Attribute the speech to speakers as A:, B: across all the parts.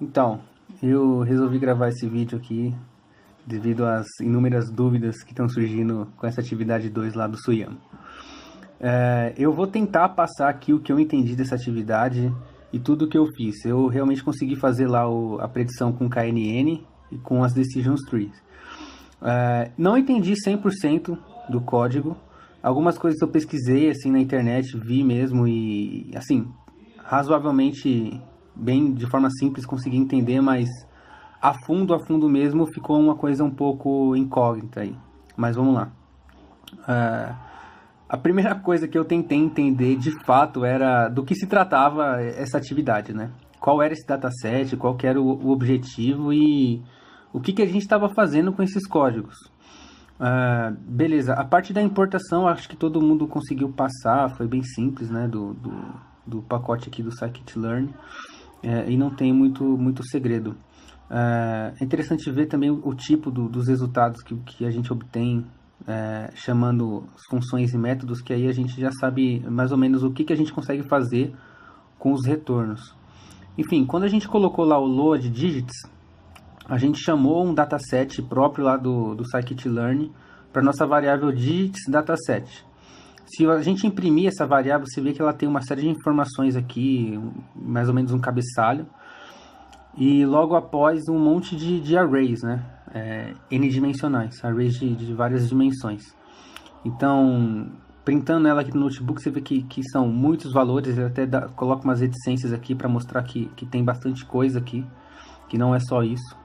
A: Então, eu resolvi gravar esse vídeo aqui devido às inúmeras dúvidas que estão surgindo com essa atividade 2 lá do Suyama. Eu vou tentar passar aqui o que eu entendi dessa atividade e tudo o que eu fiz. Eu realmente consegui fazer lá a predição com KNN e com as Decision Trees. Não entendi 100% do código. Algumas coisas eu pesquisei assim na internet, vi mesmo e assim, razoavelmente bem, de forma simples, consegui entender, mas a fundo mesmo ficou uma coisa um pouco incógnita aí. Mas vamos lá. A primeira coisa que eu tentei entender de fato era do que se tratava essa atividade, né? Qual era esse dataset, qual que era o objetivo e o que a gente estava fazendo com esses códigos. Beleza, a parte da importação acho que todo mundo conseguiu passar, foi bem simples, né? Do pacote aqui do scikit-learn. E não tem muito segredo. É interessante ver também o tipo dos resultados que a gente obtém chamando as funções e métodos, que aí a gente já sabe mais ou menos o que a gente consegue fazer com os retornos. Enfim, quando a gente colocou lá o load digits, a gente chamou um dataset próprio lá do scikit-learn para nossa variável digits dataset. Se a gente imprimir essa variável, você vê que ela tem uma série de informações aqui, mais ou menos um cabeçalho, e logo após um monte de arrays, né? N-dimensionais, arrays de várias dimensões. Então, printando ela aqui no notebook, você vê que são muitos valores, ele até coloca umas reticências aqui para mostrar que tem bastante coisa aqui, que não é só isso.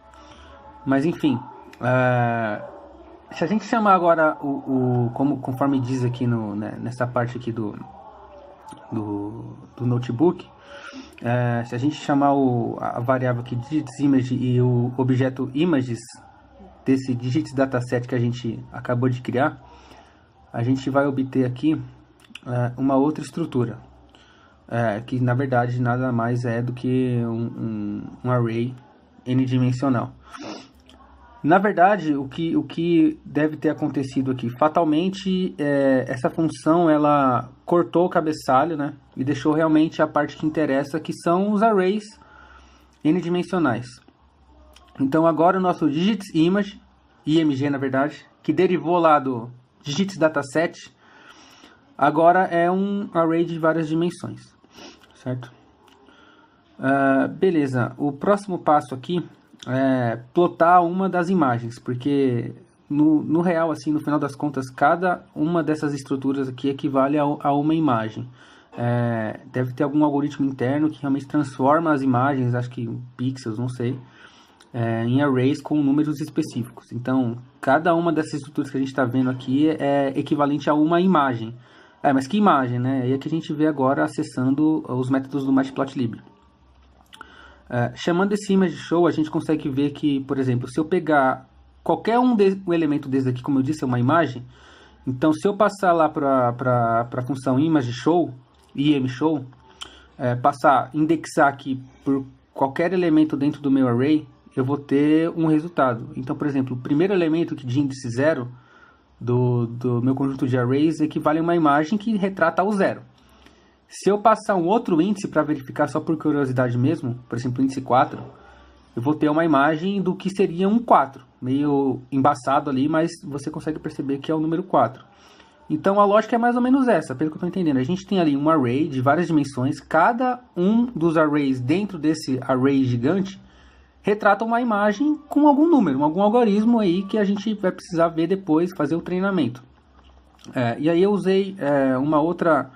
A: Mas enfim, se a gente chamar agora conforme diz aqui nessa parte aqui do notebook, se a gente chamar a variável aqui digitsImage e o objeto images desse digits dataset que a gente acabou de criar, a gente vai obter aqui uma outra estrutura, que na verdade nada mais é do que um array n-dimensional. Na verdade, o que deve ter acontecido aqui, fatalmente, essa função ela cortou o cabeçalho, né, e deixou realmente a parte que interessa, que são os arrays n-dimensionais. Então agora o nosso digitsImage, IMG na verdade, que derivou lá do digitsDataset, agora é um array de várias dimensões, certo? Beleza, o próximo passo aqui plotar uma das imagens, porque no real, assim, no final das contas, cada uma dessas estruturas aqui equivale a uma imagem. Deve ter algum algoritmo interno que realmente transforma as imagens, acho que pixels, não sei, em arrays com números específicos. Então, cada uma dessas estruturas que a gente está vendo aqui é equivalente a uma imagem. Mas que imagem, né? Aí é que a gente vê agora acessando os métodos do Matplotlib. Chamando esse ImageShow, a gente consegue ver que, por exemplo, se eu pegar qualquer um elemento desse aqui, como eu disse, é uma imagem, então se eu passar lá para a função ImageShow, IMShow, indexar aqui por qualquer elemento dentro do meu array, eu vou ter um resultado. Então, por exemplo, o primeiro elemento que de índice 0 do meu conjunto de arrays equivale a uma imagem que retrata o 0. Se eu passar um outro índice para verificar só por curiosidade mesmo, por exemplo, índice 4, eu vou ter uma imagem do que seria um 4, meio embaçado ali, mas você consegue perceber que é o número 4. Então a lógica é mais ou menos essa, pelo que eu estou entendendo. A gente tem ali um array de várias dimensões, cada um dos arrays dentro desse array gigante retrata uma imagem com algum número, algum algoritmo aí que a gente vai precisar ver depois, fazer o treinamento. E aí eu usei uma outra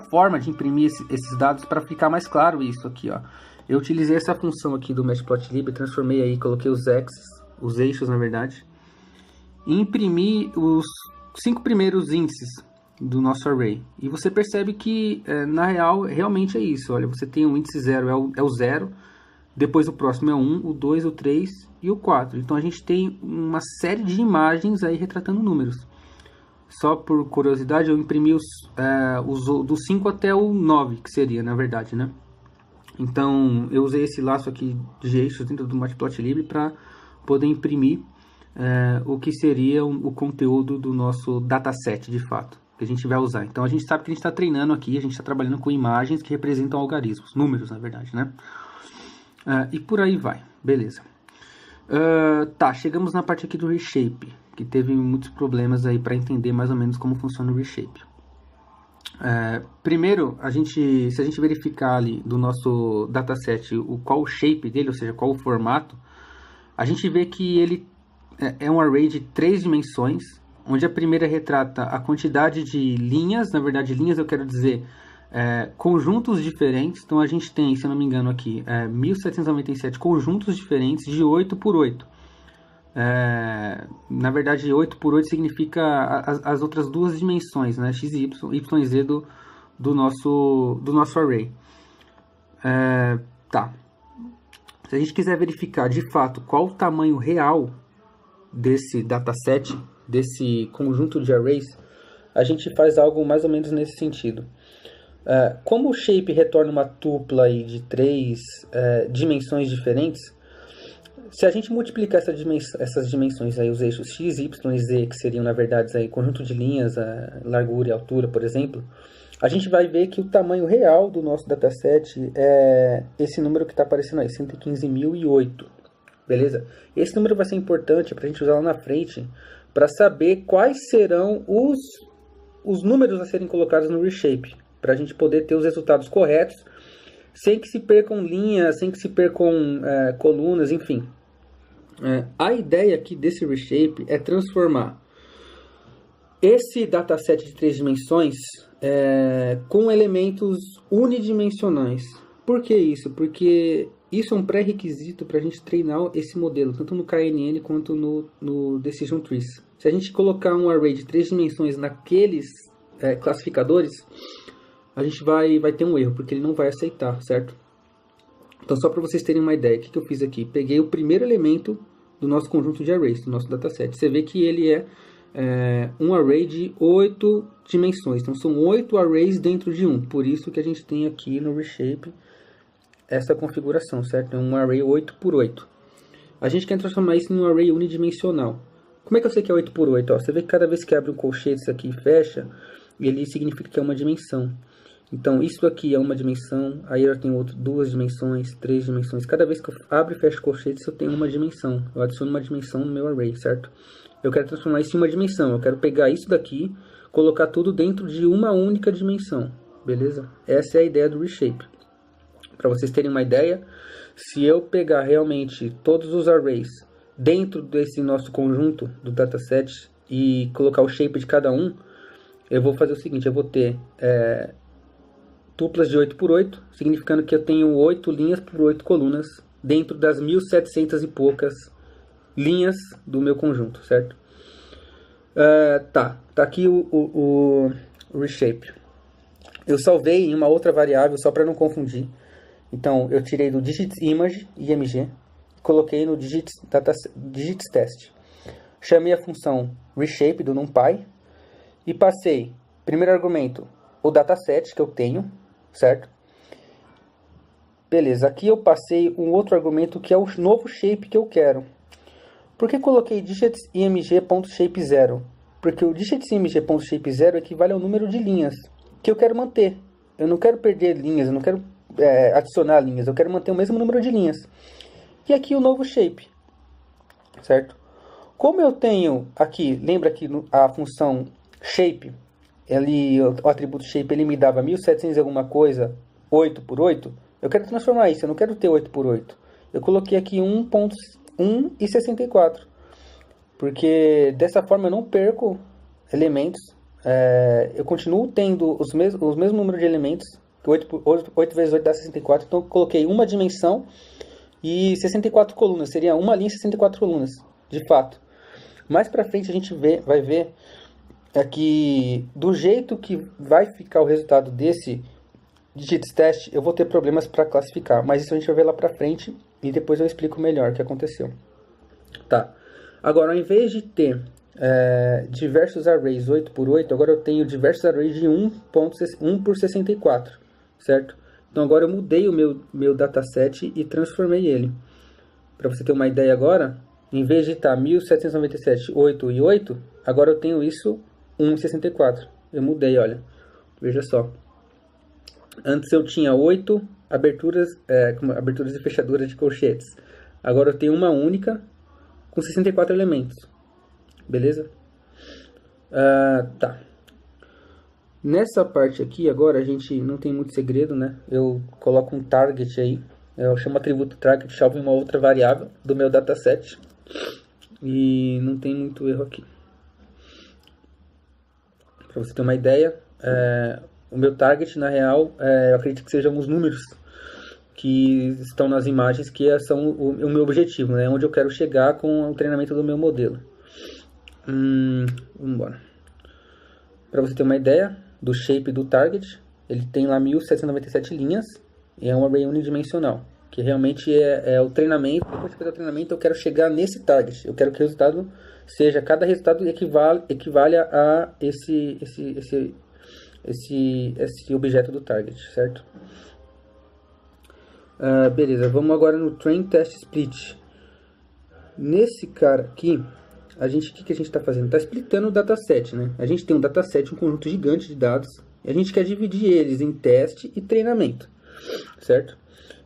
A: forma de imprimir esses dados para ficar mais claro isso aqui, ó. Eu utilizei essa função aqui do Matplotlib, transformei aí, coloquei os eixos na verdade, e imprimi os 5 primeiros índices do nosso array. E você percebe que na real realmente é isso. Olha, você tem o índice 0 é o 0, depois o próximo é o 1, o 2, o 3 e o 4. Então a gente tem uma série de imagens aí retratando números. Só por curiosidade, eu imprimi do 5 até o 9, que seria, na verdade, né? Então, eu usei esse laço aqui de eixos dentro do Matplotlib para poder imprimir o que seria o conteúdo do nosso dataset, de fato. que a gente vai usar. Então a gente sabe que a gente está treinando aqui, a gente está trabalhando com imagens que representam algarismos, números na verdade, né? E por aí vai, beleza. Tá, chegamos na parte aqui do reshape, que teve muitos problemas aí para entender mais ou menos como funciona o reshape. Primeiro, se a gente verificar ali do nosso dataset qual o shape dele, ou seja, qual o formato, a gente vê que ele é um array de 3 dimensões, onde a primeira retrata a quantidade de linhas, na verdade linhas eu quero dizer conjuntos diferentes. Então a gente tem, se eu não me engano aqui, 1797 conjuntos diferentes de 8 por 8. Na verdade 8 por 8 significa as outras duas dimensões, né? X e y, y e z do nosso array. Tá. Se a gente quiser verificar de fato qual o tamanho real desse dataset, desse conjunto de arrays, a gente faz algo mais ou menos nesse sentido. Como o shape retorna uma tupla aí de 3 dimensões diferentes, se a gente multiplicar essas dimensões, aí, os eixos x, y e z, que seriam na verdade aí, conjunto de linhas, largura e altura, por exemplo, a gente vai ver que o tamanho real do nosso dataset é esse número que está aparecendo aí, 115.008. Beleza? Esse número vai ser importante para a gente usar lá na frente para saber quais serão os números a serem colocados no reshape, para a gente poder ter os resultados corretos, sem que se percam linhas, sem que se percam colunas, enfim. A ideia aqui desse reshape é transformar esse dataset de 3 dimensões com elementos unidimensionais. Por que isso? Porque isso é um pré-requisito para a gente treinar esse modelo, tanto no KNN quanto no Decision Trees. Se a gente colocar um array de 3 dimensões naqueles classificadores, a gente vai ter um erro, porque ele não vai aceitar, certo? Então, só para vocês terem uma ideia, o que eu fiz aqui? Peguei o primeiro elemento do nosso conjunto de arrays, do nosso dataset. Você vê que ele é um array de 8 dimensões. Então, são 8 arrays dentro de um. Por isso que a gente tem aqui no reshape essa configuração, certo? É um array 8 por 8. A gente quer transformar isso em um array unidimensional. Como é que eu sei que é 8 por 8? Ó, você vê que cada vez que abre um colchete aqui e fecha, ele significa que é uma dimensão. Então, isso aqui é uma dimensão, aí eu tenho 2 dimensões, 3 dimensões. Cada vez que eu abro e fecho colchetes, eu tenho uma dimensão. Eu adiciono uma dimensão no meu array, certo? Eu quero transformar isso em uma dimensão. Eu quero pegar isso daqui, colocar tudo dentro de uma única dimensão. Beleza? Essa é a ideia do reshape. Para vocês terem uma ideia, se eu pegar realmente todos os arrays dentro desse nosso conjunto do dataset e colocar o shape de cada um, eu vou fazer o seguinte, eu vou ter tuplas de 8 por 8, significando que eu tenho 8 linhas por 8 colunas dentro das 1700 e poucas linhas do meu conjunto, certo? Tá aqui o reshape. Eu salvei em uma outra variável só para não confundir. Então, eu tirei do digits_image, IMG, coloquei no digits_test. Chamei a função reshape do NumPy e passei, primeiro argumento, o dataset que eu tenho, certo? Beleza, aqui eu passei um outro argumento que é o novo shape que eu quero. Por que coloquei digits_img.shape0? Porque o digits_img.shape0 equivale ao número de linhas que eu quero manter. Eu não quero perder linhas, eu não quero adicionar linhas, eu quero manter o mesmo número de linhas. E aqui o novo shape, certo? Como eu tenho aqui, lembra que a função shape, o atributo shape, ele me dava 1700 alguma coisa, 8 por 8, eu quero transformar isso, eu não quero ter 8 por 8. Eu coloquei aqui 1.1 e 64, porque dessa forma eu não perco elementos, eu continuo tendo os mesmos número de elementos, 8 vezes 8 dá 64, então eu coloquei uma dimensão e 64 colunas, seria uma linha e 64 colunas, de fato. Mais pra frente a gente vai ver que do jeito que vai ficar o resultado desse digits test, eu vou ter problemas para classificar, mas isso a gente vai ver lá pra frente e depois eu explico melhor o que aconteceu. Tá, agora ao invés de ter diversos arrays 8 por 8, agora eu tenho diversos arrays de 1 por 64, certo? Então agora eu mudei o meu dataset e transformei ele. Para você ter uma ideia agora, em vez de estar 1797, 8 e 8, agora eu tenho isso 1 e 64. eu mudei, olha. Veja só. Antes eu tinha 8 aberturas, aberturas e fechaduras de colchetes. Agora eu tenho uma única com 64 elementos. Beleza? Tá. Nessa parte aqui, agora, a gente não tem muito segredo, né? Eu coloco um target aí. Eu chamo atributo target, salvo em uma outra variável do meu dataset. E não tem muito erro aqui. Para você ter uma ideia, o meu target, na real, eu acredito que sejam os números que estão nas imagens, que são o meu objetivo, né? Onde eu quero chegar com o treinamento do meu modelo. Vamos embora. Para você ter uma ideia do shape do target, ele tem lá 1797 linhas e é um array unidimensional, que realmente é o treinamento. Depois de fazer o treinamento, eu quero chegar nesse target. Eu quero que o resultado seja, cada resultado equivale a esse objeto do target, certo? Beleza, vamos agora no train test split. Nesse cara aqui, o que a gente está fazendo? Está splitando o dataset, né? A gente tem um dataset, um conjunto gigante de dados, e a gente quer dividir eles em teste e treinamento, certo?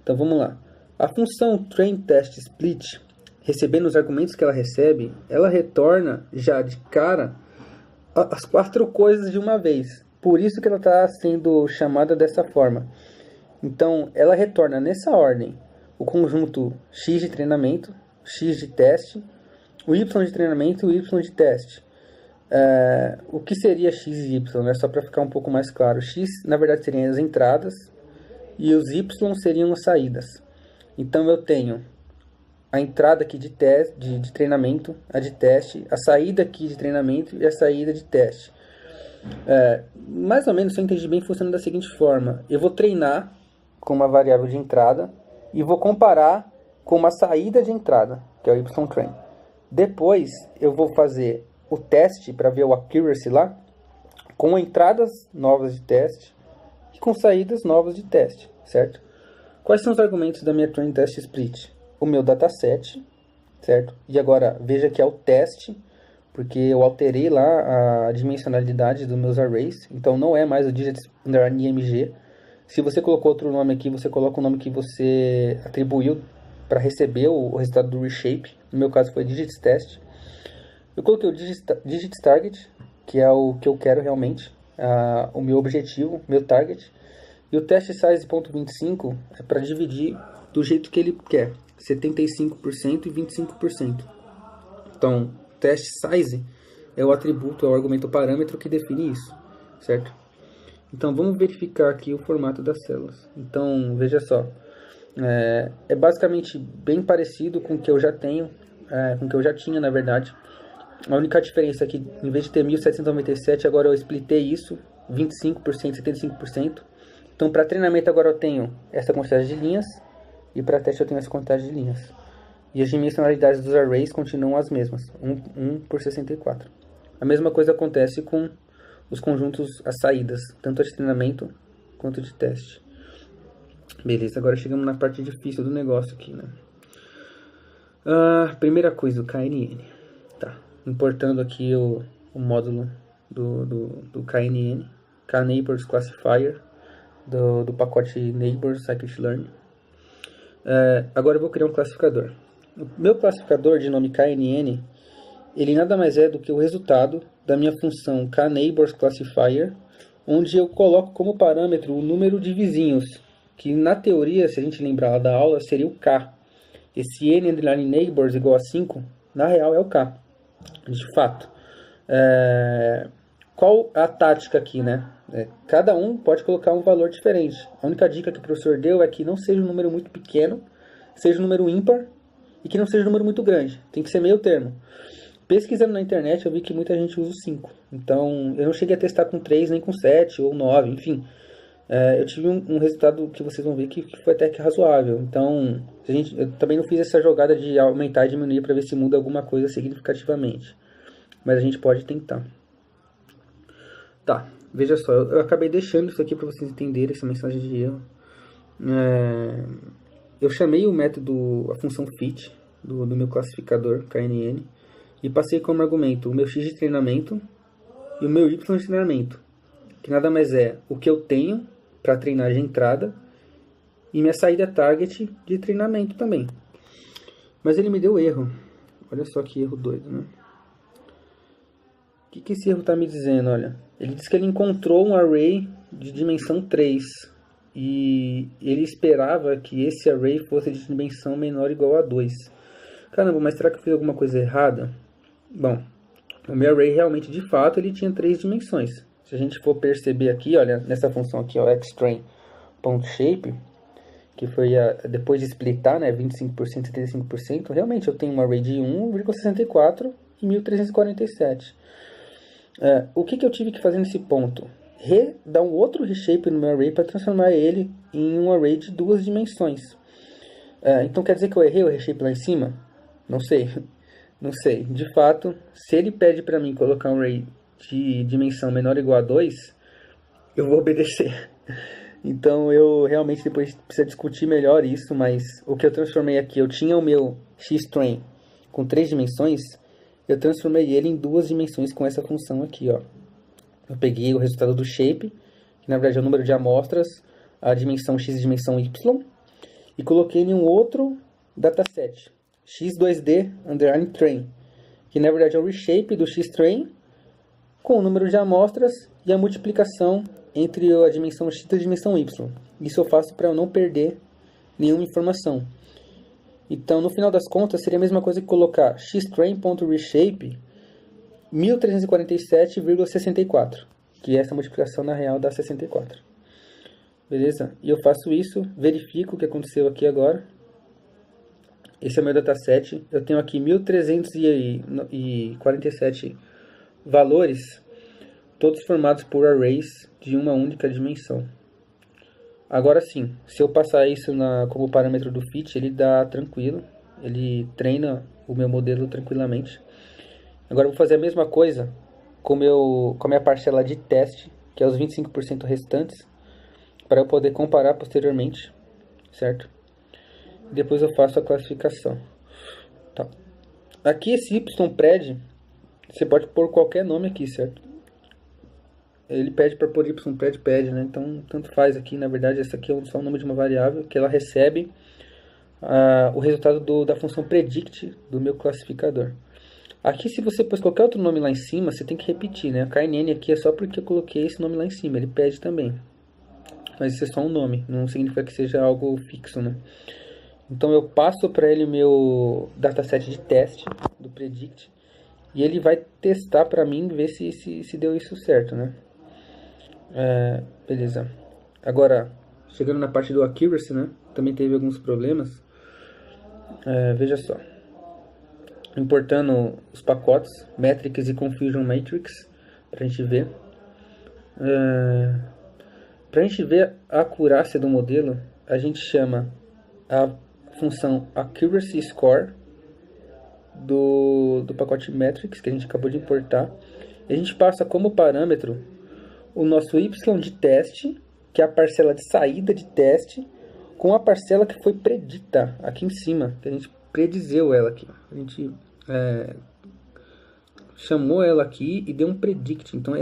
A: Então vamos lá. A função train test split, recebendo os argumentos que ela recebe, ela retorna já de cara as 4 coisas de uma vez. Por isso que ela está sendo chamada dessa forma. Então, ela retorna nessa ordem o conjunto X de treinamento, X de teste, o Y de treinamento e o Y de teste. O que seria X e Y, né? Só para ficar um pouco mais claro. X, na verdade, seriam as entradas e os Y seriam as saídas. Então, eu tenho a entrada aqui de treinamento, a de teste, a saída aqui de treinamento e a saída de teste. Mais ou menos, se eu entendi bem, funciona da seguinte forma. Eu vou treinar com uma variável de entrada e vou comparar com uma saída de entrada, que é o YTrain. Depois, eu vou fazer o teste para ver o accuracy lá, com entradas novas de teste e com saídas novas de teste, certo? Quais são os argumentos da minha train test split? O meu dataset, certo? E agora, veja que é o teste, porque eu alterei lá a dimensionalidade dos meus arrays, então não é mais o digits_img. Se você colocou outro nome aqui, você coloca o nome que você atribuiu para receber o resultado do reshape. No meu caso foi digits test. Eu coloquei o digits target, que é o que eu quero realmente, o meu objetivo, meu target. E o test size.25 é para dividir do jeito que ele quer, 75% e 25%. Então, test size é o atributo, é o argumento parâmetro que define isso, certo? Então, vamos verificar aqui o formato das células. Então, veja só. É basicamente bem parecido com o que eu já tenho, com o que eu já tinha, na verdade. A única diferença é que, em vez de ter 1797, agora eu splitei isso, 25%, 75%. Então, para treinamento, agora eu tenho essa quantidade de linhas, e para teste eu tenho essa quantidade de linhas. E as dimensionalidades dos arrays continuam as mesmas, 1 por 64. A mesma coisa acontece com os conjuntos, as saídas, tanto de treinamento quanto de teste. Beleza, agora chegamos na parte difícil do negócio aqui, né? Primeira coisa, o KNN. Tá, importando aqui o módulo do KNN, KNeighbors Classifier, do pacote Neighbors Scikit-Learn. Agora eu vou criar um classificador. O meu classificador de nome KNN, ele nada mais é do que o resultado da minha função KNeighbors Classifier, onde eu coloco como parâmetro o número de vizinhos, que na teoria, se a gente lembrar lá da aula, seria o K. Esse n_neighbors igual a 5, na real é o K, de fato. Qual a tática aqui, né? Cada um pode colocar um valor diferente. A única dica que o professor deu é que não seja um número muito pequeno, seja um número ímpar e que não seja um número muito grande. Tem que ser meio termo. Pesquisando na internet, eu vi que muita gente usa o 5. Então, eu não cheguei a testar com 3, nem com 7 ou 9, enfim. Eu tive um resultado que vocês vão ver que foi até que razoável. Então, eu também não fiz essa jogada de aumentar e diminuir para ver se muda alguma coisa significativamente. Mas a gente pode tentar. Tá, veja só. Eu acabei deixando isso aqui para vocês entenderem essa mensagem de erro. Eu chamei o método, a função fit do meu classificador, KNN, e passei como argumento o meu X de treinamento e o meu Y de treinamento. que nada mais é o que eu tenho para treinar de entrada e minha saída target de treinamento também. Mas ele me deu erro. Olha só que erro doido, né? O que esse erro está me dizendo? Olha, ele diz que ele encontrou um array de dimensão 3 e ele esperava que esse array fosse de dimensão menor ou igual a 2. Caramba, mas será que eu fiz alguma coisa errada? Bom, o meu array realmente, de fato, ele tinha 3 dimensões. Se a gente for perceber aqui, olha, nessa função aqui, ó, xtrain.shape, que foi depois de splitar, né, 25% e 35%, realmente eu tenho um array de 1,64 e 1347. O que eu tive que fazer nesse ponto? Dar um outro reshape no meu array para transformar ele em um array de 2 dimensões. Então quer dizer que eu errei o reshape lá em cima? Não sei. Não sei. De fato, se ele pede para mim colocar um array de dimensão menor ou igual a 2, eu vou obedecer. Então eu realmente depois preciso discutir melhor isso, mas o que eu transformei aqui, eu tinha o meu xtrain com 3 dimensões, eu transformei ele em 2 dimensões com essa função aqui, ó. Eu peguei o resultado do shape, que na verdade é o número de amostras, a dimensão x e dimensão y, e coloquei em um outro dataset, x2d underline train, que na verdade é o reshape do xtrain com o número de amostras e a multiplicação entre a dimensão x e a dimensão y. Isso eu faço para eu não perder nenhuma informação. Então, no final das contas, seria a mesma coisa que colocar xtrain.reshape 1347,64, que essa multiplicação na real dá 64. Beleza? E eu faço isso, verifico o que aconteceu aqui agora. Esse é o meu dataset. Eu tenho aqui 1347 valores, todos formados por arrays de uma única dimensão. Agora sim, se eu passar isso como parâmetro do fit, ele dá tranquilo. Ele treina o meu modelo tranquilamente. Agora eu vou fazer a mesma coisa com a minha parcela de teste, que é os 25% restantes, para eu poder comparar posteriormente, certo? Depois eu faço a classificação. Tá. Aqui esse ypred, você pode pôr qualquer nome aqui, certo? Ele pede para pôr ypred, pede, né? Então, tanto faz aqui. Na verdade, essa aqui é só o nome de uma variável que ela recebe o resultado da função predict do meu classificador. Aqui, se você pôs qualquer outro nome lá em cima, você tem que repetir, né? A KNN aqui é só porque eu coloquei esse nome lá em cima. Ele pede também. Mas isso é só um nome. Não significa que seja algo fixo, né? Então, eu passo para ele o meu dataset de teste do predict. E ele vai testar para mim, ver se deu isso certo, né? Beleza. Agora, chegando na parte do accuracy, né? Também teve alguns problemas. Veja só. Importando os pacotes Metrics e Confusion Matrix para a gente ver. Para a gente ver a acurácia do modelo, a gente chama a função Accuracy Score do pacote Metrics que a gente acabou de importar. E a gente passa como parâmetro o nosso y de teste, que é a parcela de saída de teste, com a parcela que foi predita aqui em cima, que a gente predizeu ela aqui. A gente chamou ela aqui e deu um predict. Então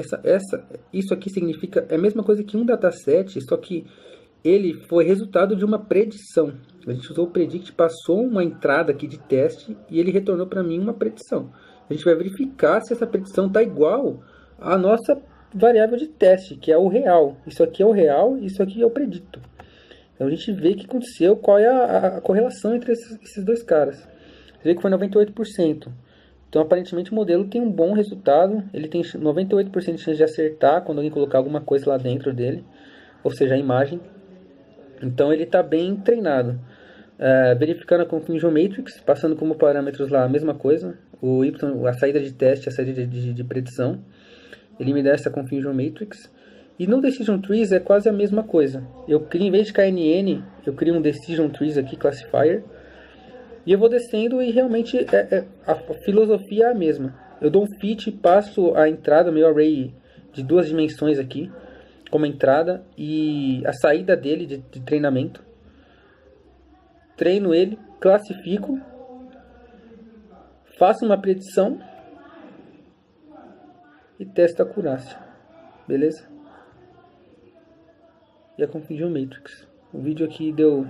A: isso aqui significa a mesma coisa que um dataset, só que ele foi resultado de uma predição. A gente usou o predict, passou uma entrada aqui de teste e ele retornou para mim uma predição. A gente vai verificar se essa predição está igual à nossa variável de teste, que é o real. Isso aqui é o real, isso aqui é o predito. Então a gente vê o que aconteceu, qual é a correlação entre esses dois caras. Você vê que foi 98%. Então aparentemente o modelo tem um bom resultado. Ele tem 98% de chance de acertar quando alguém colocar alguma coisa lá dentro dele, ou seja, a imagem. Então ele está bem treinado. Verificando a Confusion Matrix, passando como parâmetros lá a mesma coisa, a saída de teste, a saída de predição. Ele me dá essa Confusion Matrix. E no Decision Trees é quase a mesma coisa. Eu crio, em vez de KNN, eu crio um Decision Trees aqui, Classifier. E eu vou descendo e realmente a filosofia é a mesma. Eu dou um fit, passo a entrada, meu array de 2 dimensões aqui, como entrada, e a saída dele de treinamento. Treino ele, classifico, faço uma predição e testo a acurácia. Beleza? e a Confusion Matrix. O vídeo aqui deu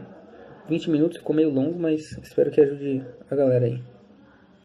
A: 20 minutos, ficou meio longo, mas espero que ajude a galera aí.